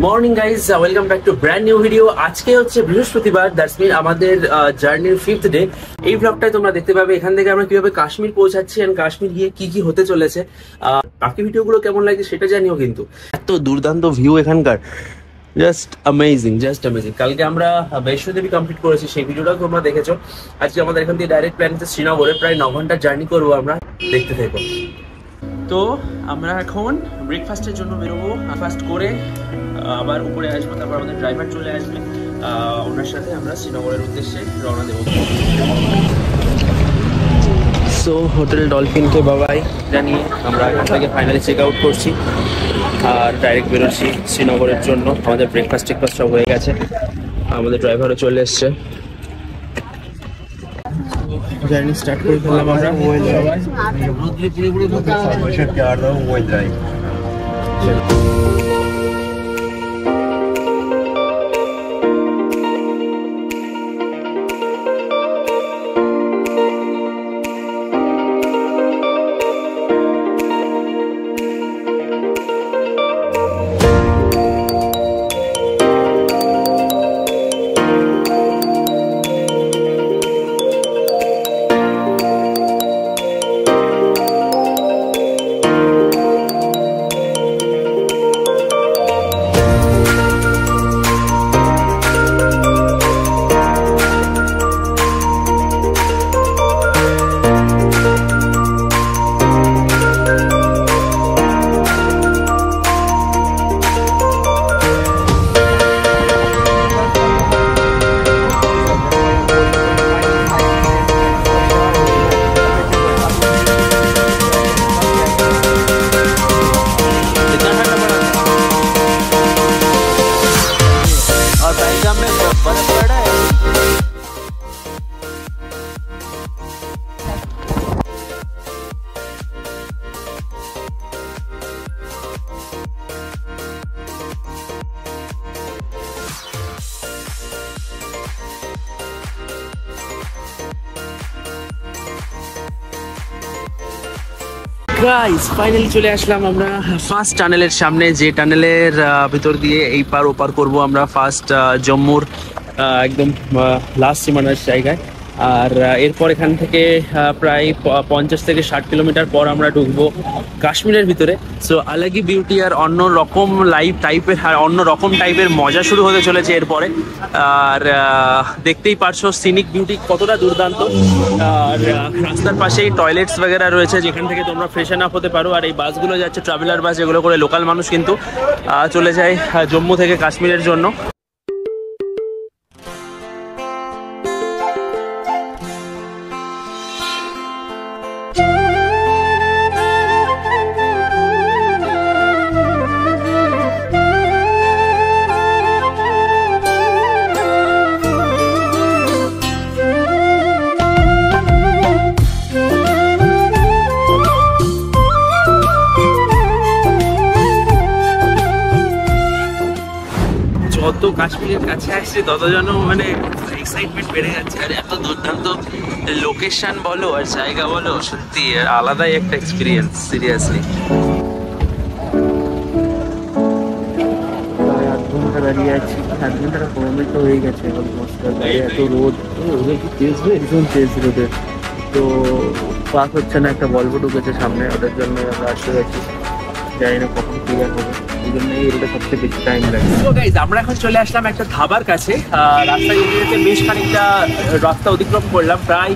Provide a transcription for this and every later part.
Morning guys, welcome back to brand new video. আজকে হচ্ছে বৃহস্পতিবার, দ্যাটস মিন আমাদের জার্নির 5th ডে। এই ব্লগটায় তোমরা দেখতে পাবে এখান থেকে আমরা কিভাবে কাশ্মীর পৌঁছাচ্ছি এন্ড কাশ্মীর গিয়ে কি কি হতে চলেছে। বাকি ভিডিওগুলো কেমন লাগছে সেটা জানিও। কিন্তু এত দুর্দান্ত ভিউ এখানকার, জাস্ট অ্যামেজিং। কালকে আমরা বৈষ্ণো দেবী কমপ্লিট করেছি, সেই ভিডিওটাও তোমরা দেখেছো। আজকে আমাদের এখান থেকে ডাইরেক্ট প্ল্যান হচ্ছে শ্রীনগরে, প্রায় 9 ঘন্টার জার্নি করবো আমরা। দেখতে থাকো। তো আমরা এখন ব্রেকফাস্টের জন্য বেরোবো। ফার্স্ট করে আবার উপরে আসবো, তারপর আমাদের ড্রাইভার চলে আসবে, ওনার সাথে আমরা শ্রীনগরের উদ্দেশ্যে রওনা দেবো। সো হোটেল ডলফিনকে বাবাই জানিয়ে আমরা এখান থেকে ফাইনালি চেক আউট করছি আর ডাইরেক্ট বেরোচ্ছি শ্রীনগরের জন্য। আমাদের ব্রেকফাস্ট সব হয়ে গেছে, আমাদের ড্রাইভারও চলে এসছে। জার্নি স্টার্ট করে ফেললাম আমরা সবাই। গাইস ফাইনালি চলে আসলাম আমরা ফার্স্ট টানেলের সামনে, যে টানেলের ভিতর দিয়ে এই পার ওপার করবো আমরা ফার্স্ট জম্মুর একদম লাস্ট সীমানার জায়গায়। আর এরপর এখান থেকে প্রায় 50 থেকে 60 কিলোমিটার পর আমরা ঢুকবো কাশ্মীরের ভিতরে। সো আলাগি বিউটি আর অন্য রকম লাইফ টাইপের আর অন্য রকম টাইপের মজা শুরু হতে চলেছে এরপরে। আর দেখতেই পারছো সিনিক বিউটি কতটা দুর্দান্ত। আর রাস্তার পাশেই টয়লেটস বগেরা রয়েছে, যেখান থেকে তোমরা ফ্রেশন আপ হতে পারো। আর এই বাসগুলো যাচ্ছে ট্রাভেলার বাস, যেগুলো করে লোকাল মানুষ কিন্তু চলে যায় জম্মু থেকে কাশ্মীরের জন্য। যত কাশ্মীরের কাছে আসছে তত যেন মানে এক্সাইটমেন্ট বেড়ে যাচ্ছে। আর এত দুর্দান্ত লোকেশন বলো আর জায়গা বলো, সত্যি আলাদাই একটা এক্সপিরিয়েন্স, সিরিয়াসলি। আধ ঘন্টা দাঁড়িয়ে আছি, আধ ঘন্টাটা কমে তো হয়ে গেছে অলমোস্ট। এত রোদ, ভীষণ তেজ রোদে, তো পাস হচ্ছে না। একটা বলবো ঢুকেছে সামনে, ওটার জন্য আমরা আসতে যাচ্ছি, জানি না কখন ক্লিয়ার হবে। আমরা এখন চলে আসলাম একটা ধাবার কাছে। রাস্তায় যেতে বেশ খানিকটা রাস্তা অতিক্রম করলাম, প্রায়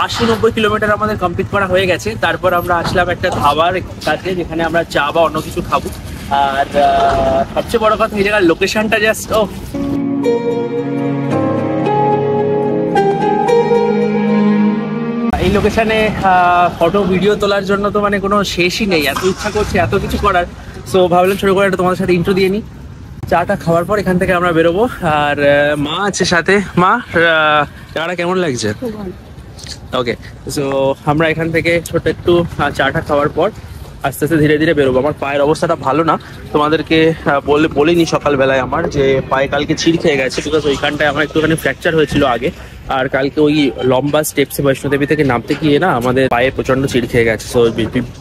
80-90 কিলোমিটার আমাদের কমপ্লিট করা হয়ে গেছে। তারপর আমরা আসলাম একটা ধাবার কাছে, যেখানে আমরা চা বা অন্য কিছু খাবো। আর সবচেয়ে বড় কথা, এই জায়গার লোকেশনটা জাস্ট এই লোকেশনে ফটো ভিডিও তোলার জন্য তো মানে কোনো শেষই নেই, এত ইচ্ছা করছে এত কিছু করার। সো ভাবলাম ছোট করে একটা তোমাদের সাথে ইন্ট্রো দিয়ে নিই। চাটা খাওয়ার পর এখান থেকে আমরা বেরোবো। আর মা আছে সাথে। মা, চাটা কেমন লাগছে? ওকে, সো আমরা এখান থেকে ছোট একটু চাটা খাওয়ার পর আস্তে আস্তে ধীরে ধীরে বেরোবো। আমার পায়ের অবস্থাটা ভালো না, তোমাদেরকে বলিনি সকালবেলায় আমার যে পায়ে কালকে ছিঁড় খেয়ে গেছে, বিকজ ওইখানটায় আমার একটুখানি ফ্র্যাকচার হয়েছিল আগে। আর কালকে ওই লম্বা স্টেপসে বৈষ্ণোদেবী থেকে নামতে গিয়ে না আমাদের পায়ে প্রচন্ড চিড় খেয়ে গেছে, তো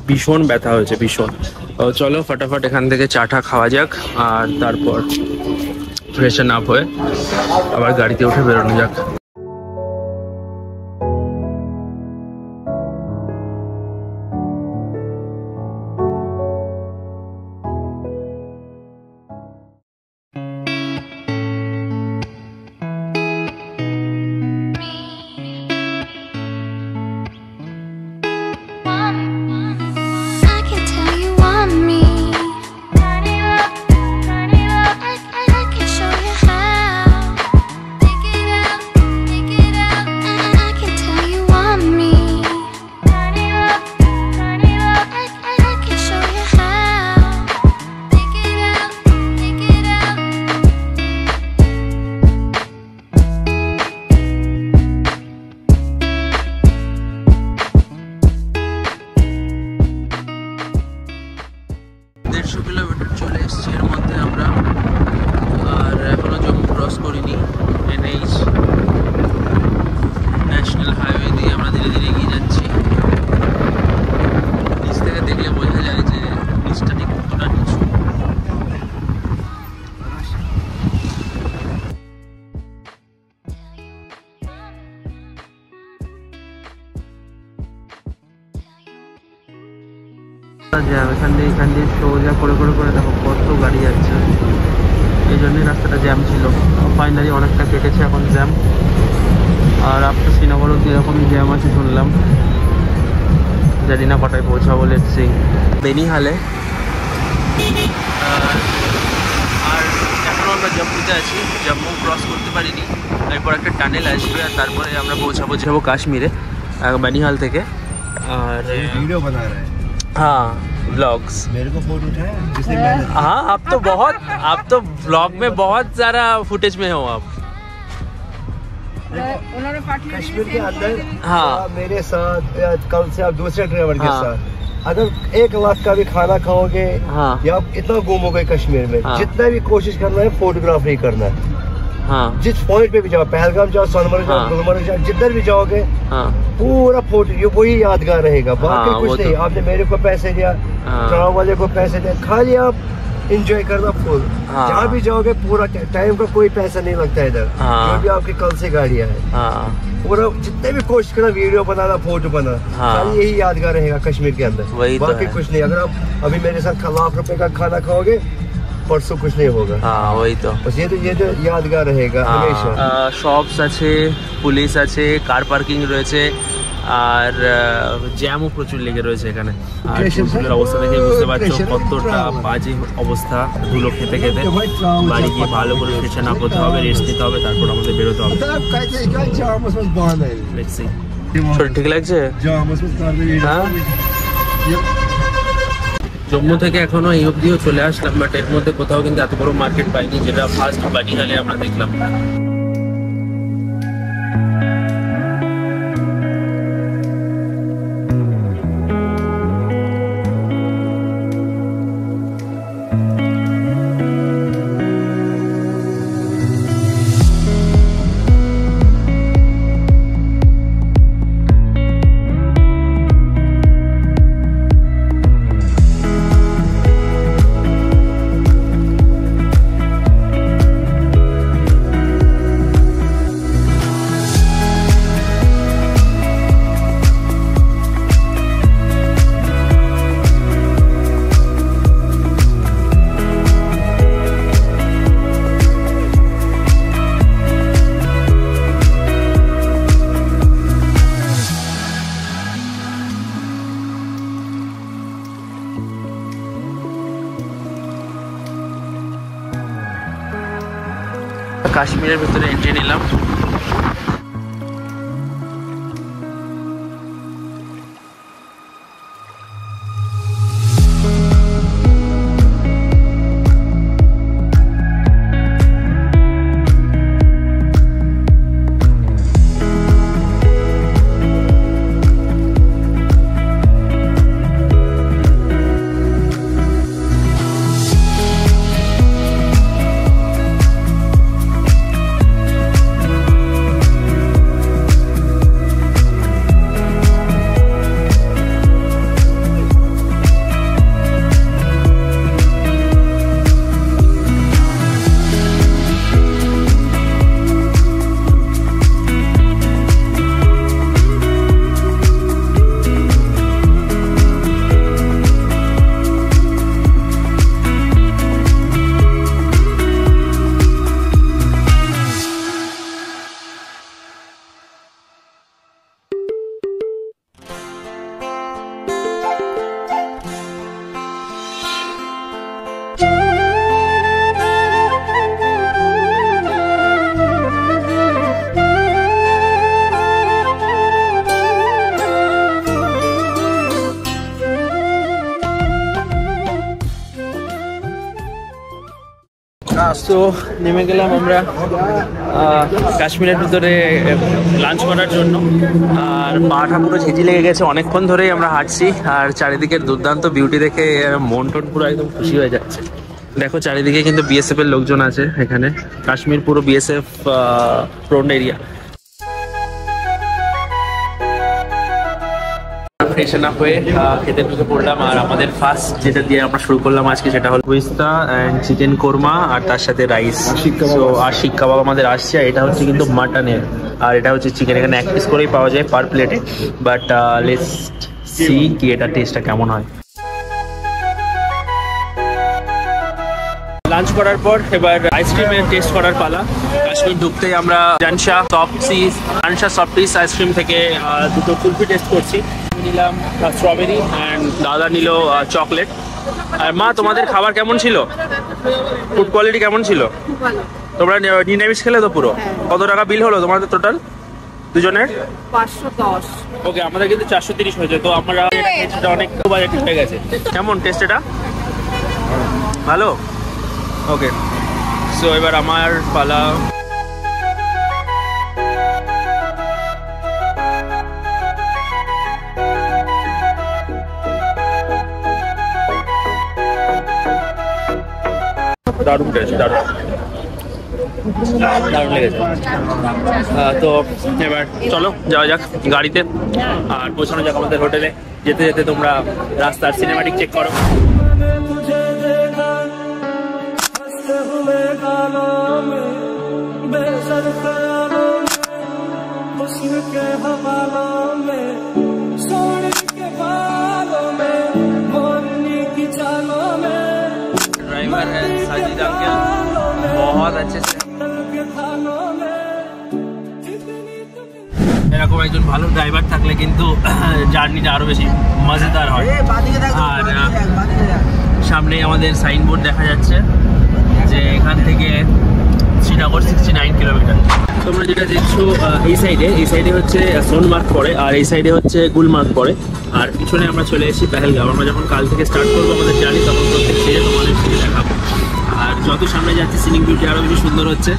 ভীষণ ব্যথা হয়েছে ভীষণ। তো চলো ফটাফট এখান থেকে চাটা খাওয়া যাক, আর তারপর ফ্রেশন আপ হয়ে আবার গাড়িতে উঠে বেরোনো যাক। জ্যাম এখান দিয়ে সোজা করে দেখো কত গাড়ি যাচ্ছে, এই জন্যই রাস্তাটা জ্যাম ছিল। ফাইনালি অনেকটা কেটেছে এখন জ্যাম। আর আপনি শ্রীনগর অব্দি এরকমই জ্যাম আছে শুনলাম, জানি না কটায় পৌঁছাবো। Let's see. বেনিহালে আর এখনও আমরা জম্মুতে আছি, জম্মু ক্রস করতে পারিনি, এরপর একটা টানেল আসবে আর তারপরে আমরা পৌঁছাবো কাশ্মীরে বেনিহাল থেকে। আর वीडियो बना रहा है। हाँ व्लॉग्स मेरे को फोटो उठाया जिसने मैंने हाँ आप तो व्लॉग में बहुत सारा फुटेज में हो आप। कश्मीर के अंदर हाँ मेरे साथ कल से आप दूसरे ड्राइवर के हाँ। साथ अगर 1 लाख का भी खाना खाओगे हाँ या आप इतना घूमोगे कश्मीर में, हाँ। जितना भी कोशिश करना है फोटोग्राफ नहीं करना है। हाँ जिस पॉइंट पे भी जाओ, पहलगाम जाओ, सोनमर्ग जाओ, हाँ। गुलमर्ग जाओ, जिधर भी जाओगे हाँ पूरा फोटो, ये वही यादगार रहेगा। बाकी हाँ, वो कुछ नहीं। तो- आपने मेरे को पैसे दिया, हाँ। चढ़ाव वाले को पैसे दिया, खाली आप इंजॉय करना फुल। हाँ। जहाँ भी जाओगे पूरा टाइम का कोई पैसा नहीं लगता इधर। हाँ। जो भी आपकी कल से गाड़ियाँ है, हाँ पूरा जितने भी कोशिश करना वीडियो बनाना, फोटो बनाना, हाँ। खाली यही यादगार रहेगा कश्मीर के अंदर। वही तो बाकी है। कुछ नहीं। अगर आप अभी मेरे साथ लाख रुपए का खाना खाओगे, परसों कुछ नहीं होगा। हाँ वही तो। बस ये तो यादगार रहेगा हमेशा। শপস আছে, পুলিশ আছে, কার পার্কিং রয়েছে, আর জ্যামও প্রচুর লেগে রয়েছে এখানে। আর ট্রেনের অবস্থা দেখে বুঝতে পারছো কতটা বাজে অবস্থা, ধুলো খেতে খেতে। বাড়ি গিয়ে ভালো করে ফ্রেশন আপ হতে হবে, রেস্ট নিতে হবে, তারপর আমাদের বেরোতে হবে। Let's see। শরীর ঠিক লাগছে? হ্যাঁ জম্মু থেকে এখনো এই অবধিও চলে আসলাম, বাট এর মধ্যে কোথাও কিন্তু এত বড় মার্কেট পাইনি, যেটা ফার্স্ট বানিহালে আমরা দেখলাম। কাশ্মীরের ভিতরে এন্ট্রি নিলাম। সো নেমে গেলাম আমরা কাশ্মীরের ভিতরে লাঞ্চ করার জন্য। আর পাটা পুরো ঝিঁঝি লেগে গেছে, অনেকক্ষণ ধরেই আমরা হাঁটছি। আর চারিদিকের দুর্দান্ত বিউটি দেখে মন টন পুরো একদম খুশি হয়ে যাচ্ছে। দেখো চারিদিকে কিন্তু বিএসএফ এর লোকজন আছে এখানে। কাশ্মীর পুরো বিএসএফ প্রোন এরিয়া। ফ্রেশন আপ হয়ে খেতে ঢুকে পড়লাম। আর আমাদের ফার্স্ট যেটা দিয়ে আমরা শুরু করলাম আজকে সেটা হলো পিস্তা অ্যান্ড চিকেন কোরমা, আর তার সাথে রাইস। আর শিক কাবাব আমাদের আসছে। এটা হচ্ছে কিন্তু মাটনের, আর এটা হচ্ছে চিকেন। এখানে 1 পিস করেই পাওয়া যায় পার প্লেটে। বাট লেটস সি কি এটা টেস্টটা কেমন হয়। লাঞ্চ করার পর এবার আইসক্রিমের টেস্ট করার পালা। কাশ্মীর ঢুকতেই আমরা জানশা সফটিস আইসক্রিম থেকে দুটো কুলফি টেস্ট করছি। নিলাম স্ট্রবেরি অ্যান্ড দাদা নিল চকলেট। আর মা, তোমাদের খাবার কেমন ছিল? ফুড কোয়ালিটি কেমন ছিল? তোমরা নিরামিষ খেলে তো পুরো? কত টাকা বিল হলো তোমাদের টোটাল দুজনের? 510। ওকে, আমাদের কিন্তু 430 হয়েছে। তো আমরা এটা অনেক বাজেট হয়ে গেছে। কেমন টেস্ট এটা? ভালো। ওকে, সো এবার আমার পালা। দারুণ টেস্ট, দারুণ লেগেছে। তো এবার চলো যাওয়া যাক গাড়িতে আর পৌঁছানো যাক আমাদের হোটেলে। যেতে যেতে তোমরা রাস্তার সিনেমাটিক চেক করো। ड्राइवर है साजिद अंकल, बहुत अच्छे से। এরকম একজন ভালো ড্রাইভার থাকলে কিন্তু জার্নিটা আরো বেশি মজাদার হয়। আর সামনে আমাদের সাইনবোর্ড দেখা যাচ্ছে যে এখান থেকে শ্রীনগর 69 কিলোমিটার। তোমরা যেটা দেখছো এই সাইডে হচ্ছে সোনমার্গ পড়ে, আর এই সাইডে হচ্ছে গুলমার্গ পড়ে। আর পিছনে আমরা চলে এসেছি পেহেলগাঁও। আমরা যখন কাল থেকে স্টার্ট করবো আমাদের জার্নি, তখন প্রত্যেক স্টেজে তোমাদের সাথে দেখাবো। আর যত সামনে যাচ্ছে সিনিক বিউটি আরও বেশি সুন্দর হচ্ছে।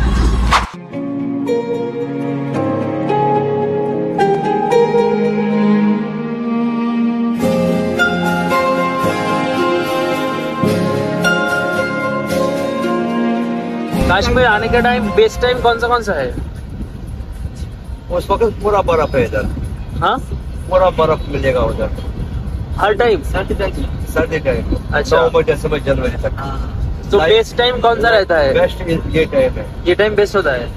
काश्मीर आने का टाइम बेस्ट टाइम कौन सा है? उस वक्त पूरा बर्फ है इधर। हाँ, पूरा बर्फ मिलेगा उधर हर टाइम सर्दी टाइम। अच्छा। नवंबर दिसंबर जनवरी तक। तो बेस्ट टाइम कौन सा रहता है? बेस्ट ये टाइम है। ये टाइम बेस्ट होता है।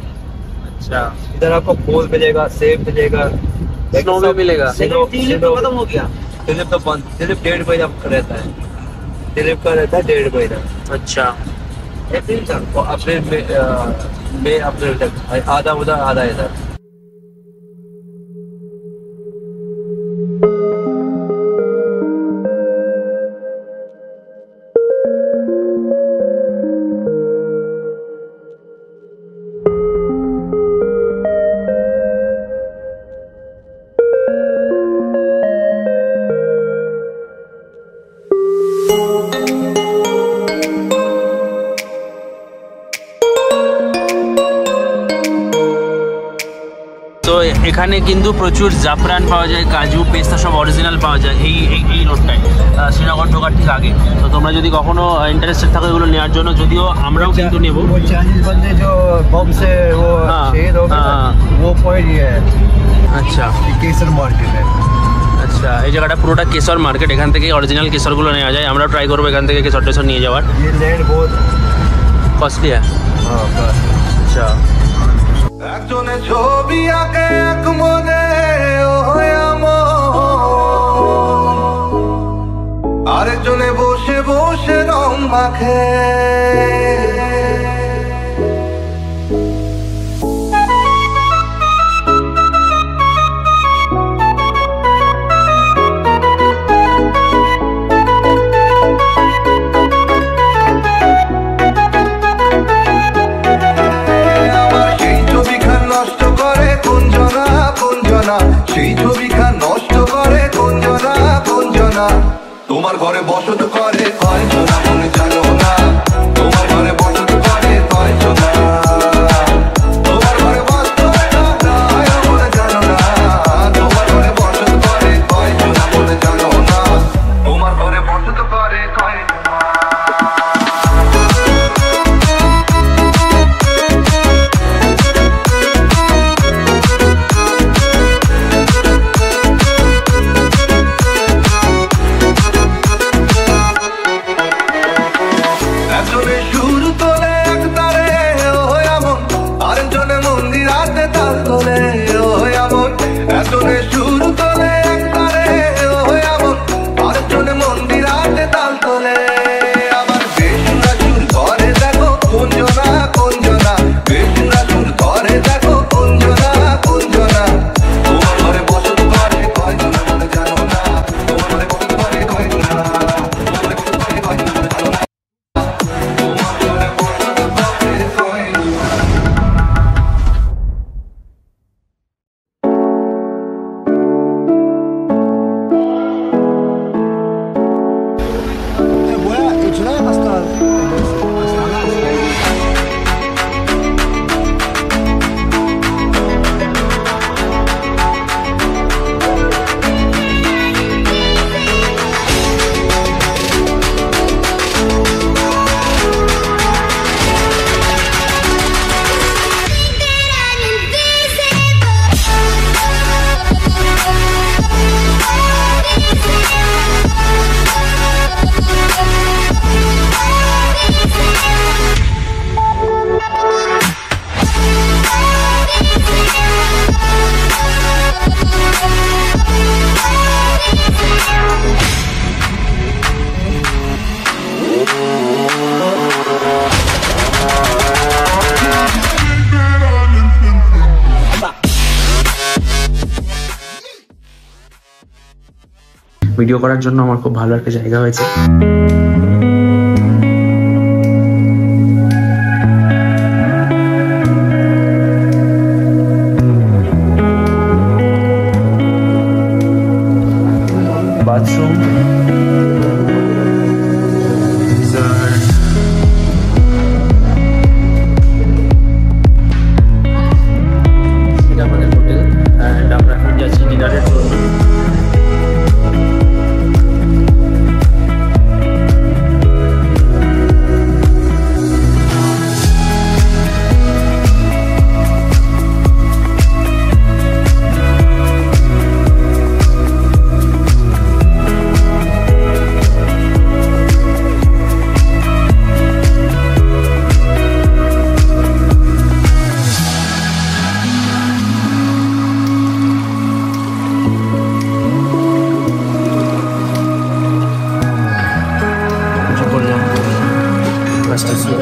अच्छा, इधर आपको फूल मिलेगा, सेब मिलेगा, स्नो भी मिलेगा। खत्म हो गया। ट्यूलिप तो बंद, ट्यूलिप 1.5 महीना रहता है। ट्यूलिप का रहता है 1.5 महीना। अच्छा, अप्रैल में अप्रैल तक, आधा उधर आधा इधर। তো এখানে কিন্তু প্রচুর জাফরান পাওয়া যায়, কাজু, পেস্তা সব অরিজিনাল পাওয়া যায় এই রোডটায়, শ্রীনগর ঢোকার ঠিক আগে। তো তোমরা যদি কখনো ইন্টারেস্টেড থাকো এগুলো নেওয়ার জন্য, যদিও আমরাও কিন্তু নেবো। चाइनीज बंदे जो बम से वो शहीद हो गए, वो पॉइंट ये है। আচ্ছা केसर मार्केट है। আচ্ছা, এই জায়গাটা পুরোটা কেশর মার্কেট। এখান থেকে অরিজিনাল কেশরগুলো নেওয়া যায়। আমরা ট্রাই করবো এখান থেকে কেশর টেশর নিয়ে যাওয়ার। ये लैंड बहुत কস্টলি है। हाँ बस। আচ্ছা, একজনে ছবি আঁকে এক মনে আরেকজনে বসে বসে রং মাখে। সেই ছবিখান নষ্ট করে কোনজনা তোমার ঘরে বসত করে কয়জনা মনে জানো না, তোমার ঘরে বসত করে ভিডিও করার জন্য আমার খুব ভালো একটা জায়গা হয়েছে। বাথরুম, এটা আমাদের হোটেল অ্যান্ড আমরা এখন যাচ্ছি ডিনারের জন্য।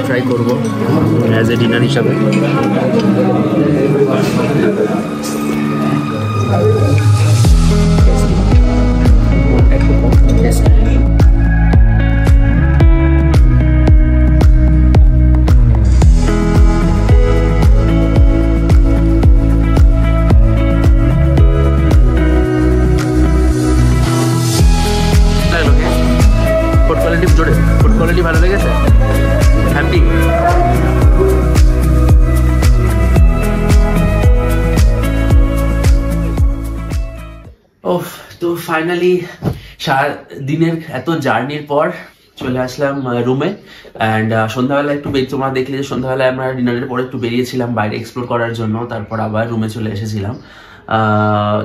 ট্রাই করবো অ্যাজ এ ডিনার হিসাবে। ফুড কোয়ালিটি জোরে, ফুড কোয়ালিটি ভালো লেগেছে, হ্যাপি। ওফ, তো ফাইনালি দিনের এত জার্নির পর চলে আসলাম রুমে। অ্যান্ড সন্ধ্যাবেলা একটু তোমরা দেখলে যে সন্ধ্যাবেলায় আমরা ডিনারের পরে একটু বেরিয়েছিলাম বাইরে এক্সপ্লোর করার জন্য, তারপর আবার রুমে চলে এসেছিলাম।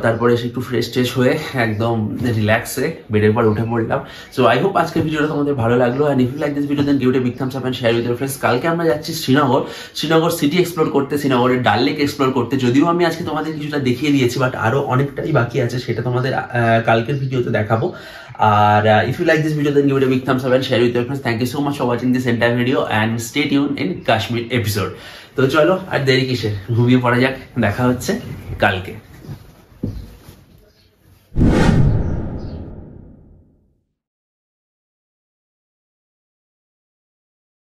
তারপরে এসে একটু ফ্রেশ ট্রেশ হয়ে একদম রিল্যাক্সে বেডের পর উঠে পড়লাম। সো আই হোপ আজকের ভিডিওটা তোমাদের ভালো লাগলো। And if you like this video then give it a big thumbs up and share with your friends. কালকে আমরা যাচ্ছি শ্রীনগর সিটি এক্সপ্লোর করতে, শ্রীনগরের ডাল লেক এক্সপ্লোর করতে। যদিও আমি আজকে তোমাদের কিছুটা দেখিয়ে দিয়েছি, বাট আরো অনেকটাই বাকি আছে, সেটা তোমাদের কালকের ভিডিওতে দেখাবো। আর if you like this video then give it a big thumbs up and share with your friends. Thank you so much for watching this entire video and stay tuned in Kashmir episode. তো চলো আর দেরি কিসের, ঘুমিয়ে পড়া যাক, দেখা হচ্ছে কালকে।